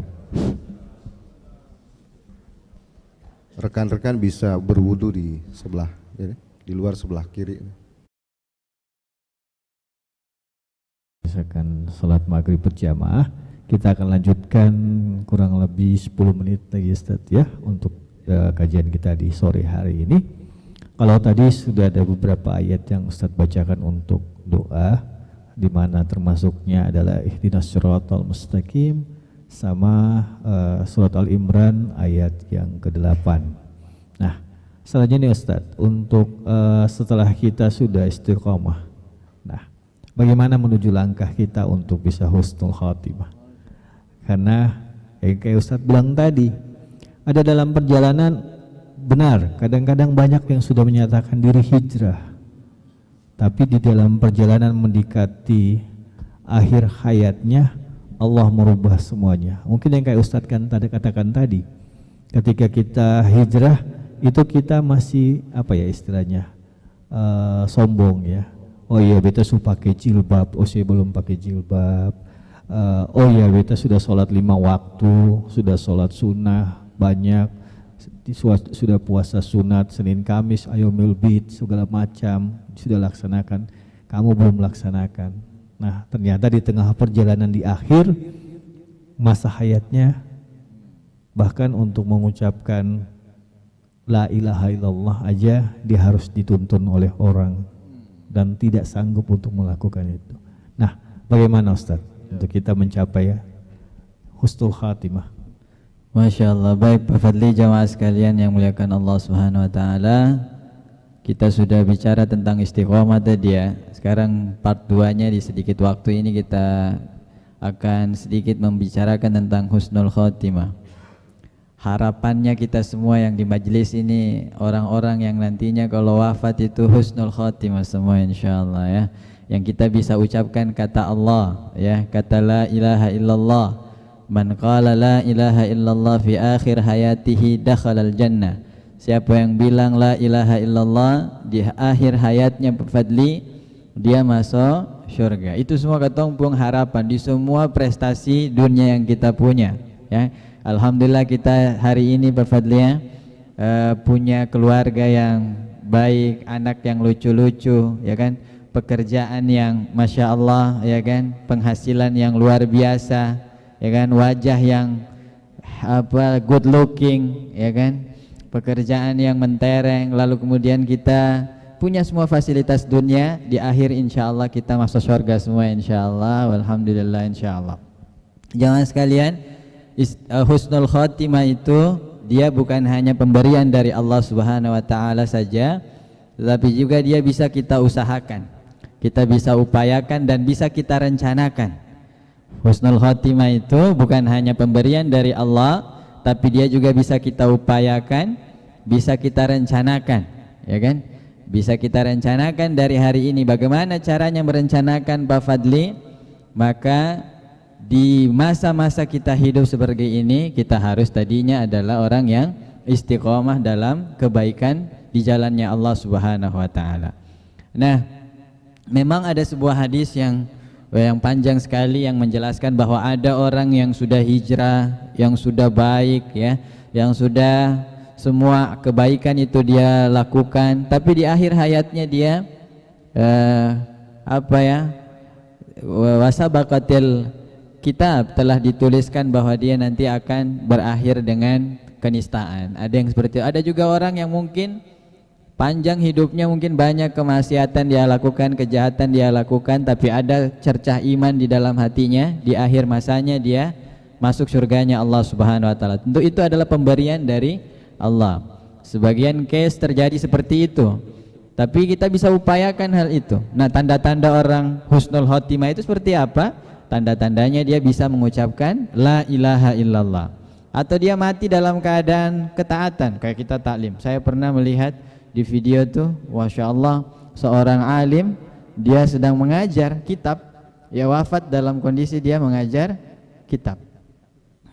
Rekan-rekan bisa berwudu di sebelah, ya, di luar sebelah kiri. Misalkan sholat maghrib berjamaah, kita akan lanjutkan kurang lebih 10 menit lagi Ustaz ya untuk kajian kita di sore hari ini. Kalau tadi sudah ada beberapa ayat yang Ustaz bacakan untuk doa, di mana termasuknya adalah ihdinas siratal mustaqim sama surat Al-Imran ayat yang ke-8. Nah, selanjutnya Ustaz, untuk setelah kita sudah istiqomah, nah bagaimana menuju langkah kita untuk bisa husnul khatimah? Karena kayak Ustadz bilang tadi, ada dalam perjalanan, benar kadang-kadang banyak yang sudah menyatakan diri hijrah, tapi di dalam perjalanan mendekati akhir hayatnya Allah merubah semuanya. Mungkin yang kayak Ustadz kan tadi katakan tadi, ketika kita hijrah itu kita masih apa ya istilahnya, sombong ya. Oh iya beta sudah pakai jilbab, oh saya belum pakai jilbab. Oh ya beta sudah sholat 5 waktu, sudah sholat sunnah banyak, sudah puasa sunat Senin Kamis, Ayomil Bid, segala macam sudah laksanakan, kamu belum laksanakan. Nah ternyata di tengah perjalanan di akhir masa hayatnya, bahkan untuk mengucapkan la ilaha illallah aja dia harus dituntun oleh orang dan tidak sanggup untuk melakukan itu. Nah bagaimana Ustadz untuk kita mencapai husnul khatimah? Masya Allah. Baik Pak Fadli, jamaah sekalian yang muliakan Allah Subhanahu wa taala, kita sudah bicara tentang istiqomah tadi ya. Sekarang part 2-nya di sedikit waktu ini kita akan sedikit membicarakan tentang husnul khatimah. Harapannya kita semua yang di majelis ini, orang-orang yang nantinya kalau wafat itu husnul khatimah semua insyaallah ya. yang kita bisa ucapkan kata Allah, ya, kata la ilaha illallah. Man qala la ilaha illallah fi akhir hayatihi dakhalal jannah. Siapa yang bilang la ilaha illallah di akhir hayatnya Pak Fadli, dia masuk surga. Itu semua ketumpung harapan di semua prestasi dunia yang kita punya, ya. Alhamdulillah kita hari ini Pak Fadli, ya, punya keluarga yang baik, anak yang lucu-lucu, ya kan, pekerjaan yang masya Allah, ya kan, penghasilan yang luar biasa, ya kan, wajah yang good looking, ya kan, pekerjaan yang mentereng, lalu kemudian kita punya semua fasilitas dunia. Di akhir insya Allah kita masuk surga semua insya Allah. Alhamdulillah insya Allah. Jangan sekalian, husnul khotimah itu dia bukan hanya pemberian dari Allah Subhanahu wa taala saja, tetapi juga dia bisa kita usahakan, kita bisa upayakan dan bisa kita rencanakan. Husnul khotimah itu bukan hanya pemberian dari Allah, tapi dia juga bisa kita upayakan, bisa kita rencanakan, ya kan? Bisa kita rencanakan dari hari ini. Bagaimana caranya merencanakan Pak Fadli? Maka di masa-masa kita hidup seperti ini, kita harus tadinya adalah orang yang istiqomah dalam kebaikan di jalannya Allah Subhanahu wa taala. Nah, memang ada sebuah hadis yang panjang sekali yang menjelaskan bahwa ada orang yang sudah hijrah, yang sudah baik, ya, yang sudah semua kebaikan itu dia lakukan, tapi di akhir hayatnya dia wasabaqatil kitab, telah dituliskan bahwa dia nanti akan berakhir dengan kenistaan. Ada yang seperti itu. Ada juga orang yang mungkin panjang hidupnya, mungkin banyak kemaksiatan dia lakukan, kejahatan dia lakukan, tapi ada cercah iman di dalam hatinya. Di akhir masanya dia masuk surganya Allah Subhanahu wa taala. Tentu itu adalah pemberian dari Allah. Sebagian case terjadi seperti itu, tapi kita bisa upayakan hal itu. Nah, tanda-tanda orang husnul khotimah itu seperti apa? Tanda-tandanya dia bisa mengucapkan la ilaha illallah, atau dia mati dalam keadaan ketaatan, kayak kita taklim. Saya pernah melihat di video tuh, masya Allah, seorang alim, dia sedang mengajar kitab, ya, wafat dalam kondisi dia mengajar kitab.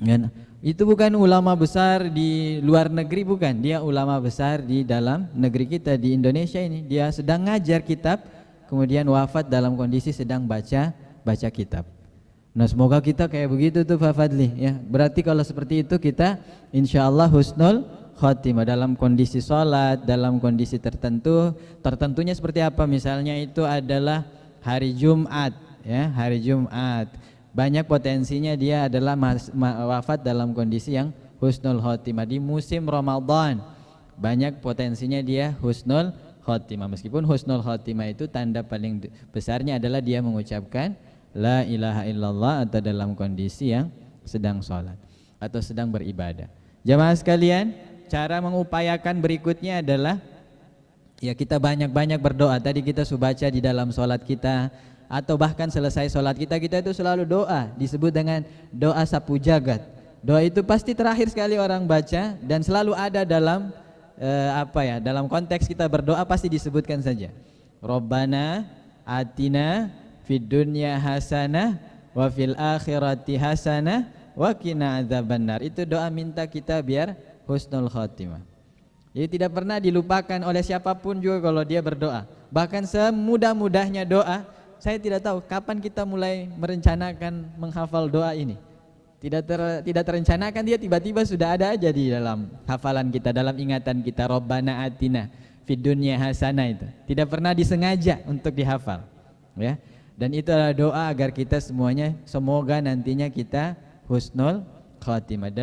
Dan itu bukan ulama besar di luar negeri, bukan, dia ulama besar di dalam negeri kita di Indonesia ini. Dia sedang ngajar kitab, kemudian wafat dalam kondisi sedang baca kitab. Nah, semoga kita kayak begitu tuh Pak Fadli, ya. Berarti kalau seperti itu kita insya Allah husnul khotimah dalam kondisi sholat, dalam kondisi tertentunya seperti apa? Misalnya itu adalah hari Jumat, ya, hari Jumat. Banyak potensinya dia adalah wafat dalam kondisi yang husnul khotimah. Di musim Ramadan banyak potensinya dia husnul khotimah. Meskipun husnul khotimah itu tanda paling besarnya adalah dia mengucapkan la ilaha illallah atau dalam kondisi yang sedang sholat atau sedang beribadah. Jamaah sekalian, cara mengupayakan berikutnya adalah, ya, kita banyak-banyak berdoa. Tadi kita sudah baca di dalam sholat kita, atau bahkan selesai sholat kita itu selalu doa, disebut dengan doa sapu jagat. Doa itu pasti terakhir sekali orang baca dan selalu ada dalam dalam konteks kita berdoa pasti disebutkan saja. Rabbana atina fid dunya hasanah wa fil akhirati hasanah wa qina adzabannar. Itu doa minta kita biar husnul khotimah. Jadi tidak pernah dilupakan oleh siapapun juga kalau dia berdoa. Bahkan semudah-mudahnya doa, saya tidak tahu kapan kita mulai merencanakan menghafal doa ini. Tidak terencanakan, dia tiba-tiba sudah ada aja di dalam hafalan kita, dalam ingatan kita. Rabbana atina fid dunya hasanah, itu tidak pernah disengaja untuk dihafal, ya. Dan itu adalah doa agar kita semuanya, semoga nantinya kita husnul khatimah.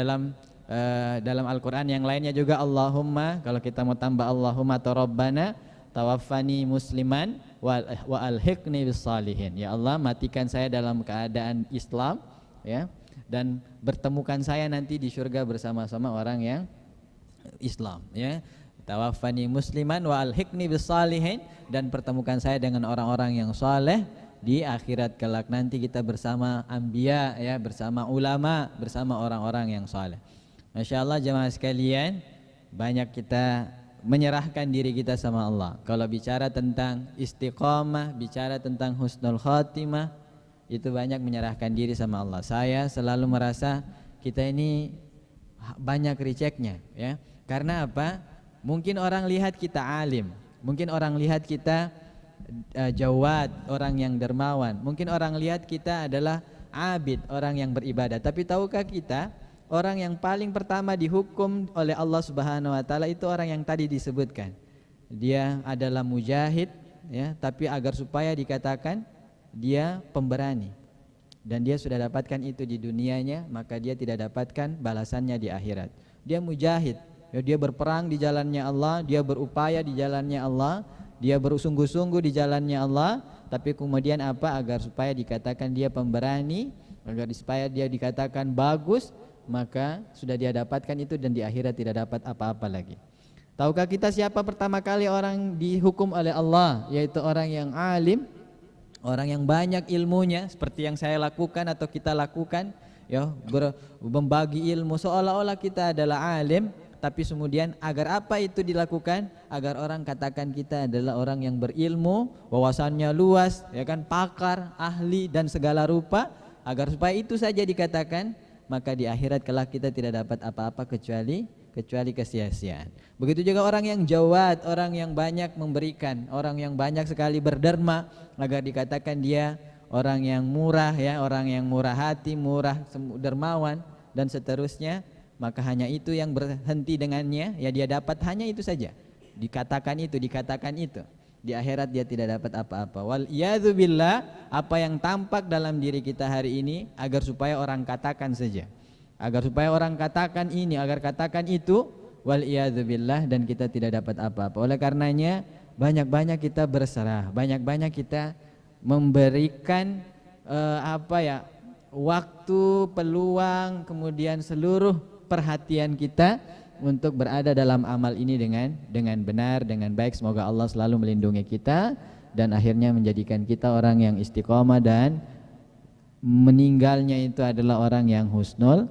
Dalam Al-Quran yang lainnya juga Allahumma, kalau kita mau tambah Allahumma atau Rabbana tawaffani musliman wa alhiqni bis salihin. Ya Allah, matikan saya dalam keadaan Islam, ya, dan bertemukan saya nanti di surga bersama-sama orang yang Islam, ya. Tawaffani musliman wa alhiqni bis salihin, dan pertemukan saya dengan orang-orang yang saleh di akhirat kelak nanti kita bersama anbiya, ya, bersama ulama, bersama orang-orang yang saleh. Masya Allah jamaah sekalian, banyak kita menyerahkan diri kita sama Allah. Kalau bicara tentang istiqomah, bicara tentang husnul khotimah, itu banyak menyerahkan diri sama Allah. Saya selalu merasa kita ini banyak rejectnya, ya. Karena apa? Mungkin orang lihat kita alim, mungkin orang lihat kita jawad, orang yang dermawan, mungkin orang lihat kita adalah abid, orang yang beribadah. Tapi tahukah kita, orang yang paling pertama dihukum oleh Allah Subhanahu wa taala itu orang yang tadi disebutkan. Dia adalah mujahid, ya, tapi agar supaya dikatakan dia pemberani. Dan dia sudah dapatkan itu di dunianya, maka dia tidak dapatkan balasannya di akhirat. Dia mujahid, ya, dia berperang di jalannya Allah, dia berupaya di jalannya Allah, dia bersungguh-sungguh di jalannya Allah, tapi kemudian apa? Agar supaya dikatakan dia pemberani, agar supaya dia dikatakan bagus, maka sudah dia dapatkan itu dan di akhirat tidak dapat apa-apa lagi. Tahukah kita siapa pertama kali orang dihukum oleh Allah? Yaitu orang yang alim, orang yang banyak ilmunya, seperti yang saya lakukan atau kita lakukan, ya, membagi ilmu seolah-olah kita adalah alim, tapi kemudian agar apa itu dilakukan? Agar orang katakan kita adalah orang yang berilmu, wawasannya luas, ya kan, pakar, ahli dan segala rupa, agar supaya itu saja dikatakan, maka di akhirat kelak kita tidak dapat apa-apa kecuali kesia-siaan. Begitu juga orang yang jawad, orang yang banyak memberikan, orang yang banyak sekali berderma, agar dikatakan dia orang yang murah, ya, orang yang murah hati, murah dermawan dan seterusnya, maka hanya itu yang berhenti dengannya, ya, dia dapat hanya itu saja. Dikatakan itu. Di akhirat dia tidak dapat apa-apa. Wal iyadzu billah, apa yang tampak dalam diri kita hari ini agar supaya orang katakan saja. Agar supaya orang katakan ini, agar katakan itu, wal iyadzu billah, dan kita tidak dapat apa-apa. Oleh karenanya banyak-banyak kita berserah, banyak-banyak kita memberikan waktu, peluang, kemudian seluruh perhatian kita untuk berada dalam amal ini dengan benar, dengan baik. Semoga Allah selalu melindungi kita dan akhirnya menjadikan kita orang yang istiqomah dan meninggalnya itu adalah orang yang husnul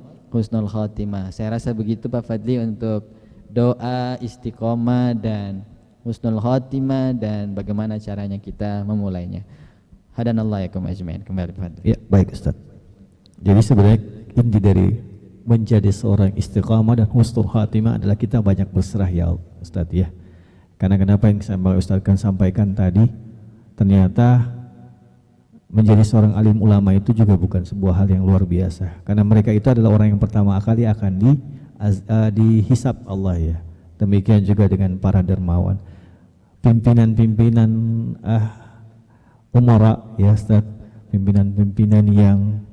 khotimah. Saya rasa begitu Pak Fadli untuk doa istiqomah dan husnul khotimah dan bagaimana caranya kita memulainya. Hadanallahu yakum ajmain. Kembali Pak Fadli. Ya, baik Ustaz. Jadi sebenarnya inti dari menjadi seorang istiqamah dan husnul khatimah adalah kita banyak berserah, ya Ustaz, ya. Karena kenapa yang Ustaz kan sampaikan tadi, ternyata menjadi seorang alim ulama itu juga bukan sebuah hal yang luar biasa. Karena mereka itu adalah orang yang pertama kali akan dihisab Allah, ya. Demikian juga dengan para dermawan, pimpinan-pimpinan umara, ya Ustaz, pimpinan-pimpinan yang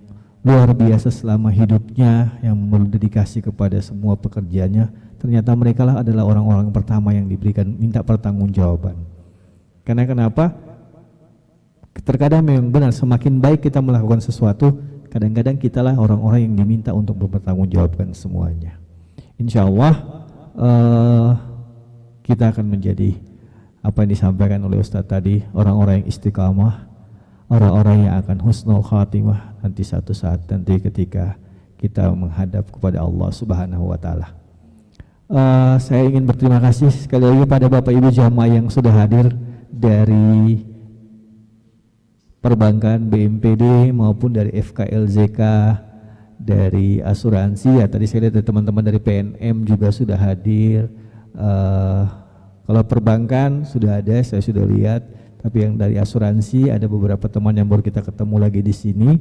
luar biasa selama hidupnya, yang berdedikasi kepada semua pekerjaannya. Ternyata mereka lah adalah orang-orang pertama yang diberikan minta pertanggungjawaban. Karena kenapa? Terkadang memang benar, semakin baik kita melakukan sesuatu, kadang-kadang kitalah orang-orang yang diminta untuk mempertanggungjawabkan semuanya. Insya Allah kita akan menjadi apa yang disampaikan oleh Ustadz tadi, orang-orang yang istiqamah, orang-orang yang akan husnul khatimah nanti satu saat nanti ketika kita menghadap kepada Allah Subhanahu wa taala. Saya ingin berterima kasih sekali lagi pada Bapak Ibu jamaah yang sudah hadir dari perbankan BMPD maupun dari FKLZK, dari asuransi, ya tadi saya lihat teman-teman dari PNM juga sudah hadir. Kalau perbankan sudah ada, saya sudah lihat. Tapi yang dari asuransi ada beberapa teman yang baru kita ketemu lagi di sini.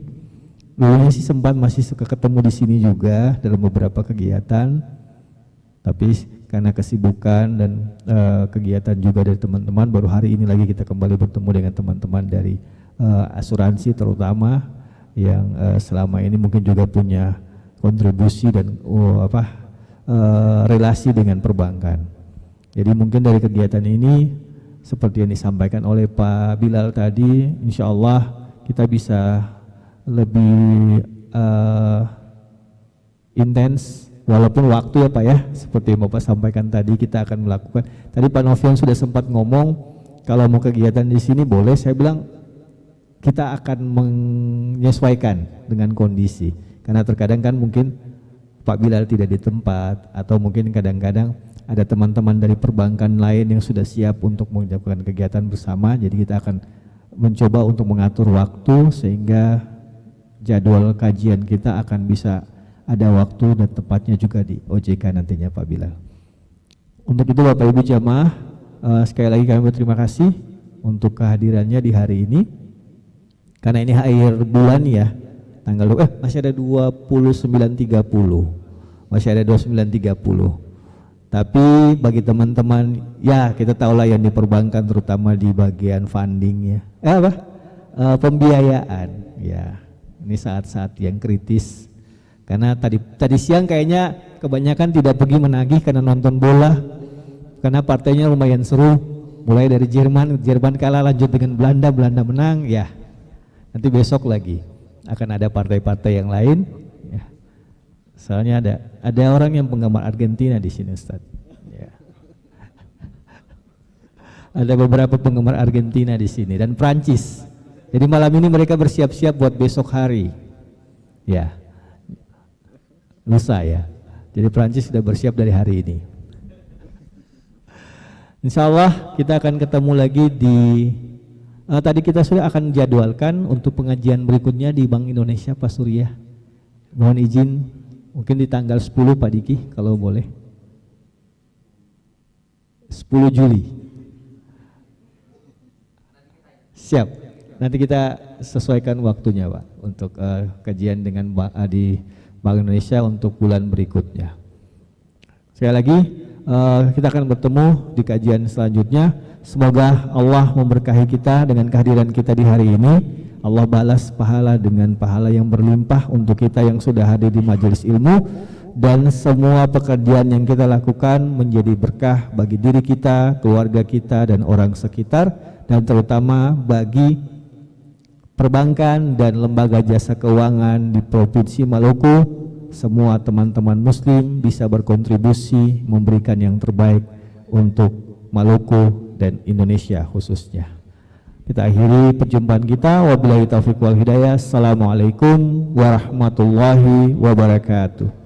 Dulunya sih sempat masih suka ketemu di sini juga dalam beberapa kegiatan. Tapi karena kesibukan dan kegiatan juga dari teman-teman, baru hari ini lagi kita kembali bertemu dengan teman-teman dari asuransi terutama yang selama ini mungkin juga punya kontribusi dan relasi dengan perbankan. Jadi mungkin dari kegiatan ini seperti yang disampaikan oleh Pak Bilal tadi, insya Allah kita bisa lebih intens walaupun waktu, ya Pak, ya, seperti yang Bapak sampaikan tadi kita akan melakukan. Tadi Pak Novian sudah sempat ngomong kalau mau kegiatan di sini boleh, saya bilang kita akan menyesuaikan dengan kondisi, karena terkadang kan mungkin Pak Bilal tidak di tempat, atau mungkin kadang-kadang ada teman-teman dari perbankan lain yang sudah siap untuk menjalankan kegiatan bersama, jadi kita akan mencoba untuk mengatur waktu sehingga jadwal kajian kita akan bisa ada waktu dan tepatnya juga di OJK nantinya Pak Bilal. Untuk itu Bapak Ibu jamaah, sekali lagi kami berterima kasih untuk kehadirannya di hari ini. Karena ini akhir bulan ya, tanggal masih ada 29.30, masih ada 29.30. Tapi bagi teman-teman ya kita tahu lah yang di perbankan terutama di bagian funding ya, pembiayaan ya, ini saat-saat yang kritis. Karena tadi siang kayaknya kebanyakan tidak pergi menagih karena nonton bola, karena partainya lumayan seru, mulai dari Jerman kalah lanjut dengan Belanda menang ya. Nanti besok lagi akan ada partai-partai yang lain ya. Soalnya ada orang yang penggemar Argentina di sini Ustaz ya. Ada beberapa penggemar Argentina di sini dan Prancis. Jadi malam ini mereka bersiap-siap buat besok hari ya, lusa ya. Jadi Prancis sudah bersiap dari hari ini. Insya Allah kita akan ketemu lagi di tadi kita sudah akan jadwalkan untuk pengajian berikutnya di Bank Indonesia Pak Surya. Mohon izin mungkin di tanggal 10 Pak Diki kalau boleh. 10 Juli. Siap. Nanti kita sesuaikan waktunya Pak untuk kajian dengan di Bank Indonesia untuk bulan berikutnya. Sekali lagi kita akan bertemu di kajian selanjutnya. Semoga Allah memberkahi kita dengan kehadiran kita di hari ini. Allah balas pahala dengan pahala yang berlimpah untuk kita yang sudah hadir di majelis ilmu, dan semua pekerjaan yang kita lakukan menjadi berkah bagi diri kita, keluarga kita, dan orang sekitar, dan terutama bagi perbankan dan lembaga jasa keuangan di Provinsi Maluku. Semua teman-teman muslim bisa berkontribusi memberikan yang terbaik untuk Maluku dan Indonesia khususnya. Kita akhiri perjumpaan kita. Wabillahi taufiq wal hidayah. Assalamualaikum warahmatullahi wabarakatuh.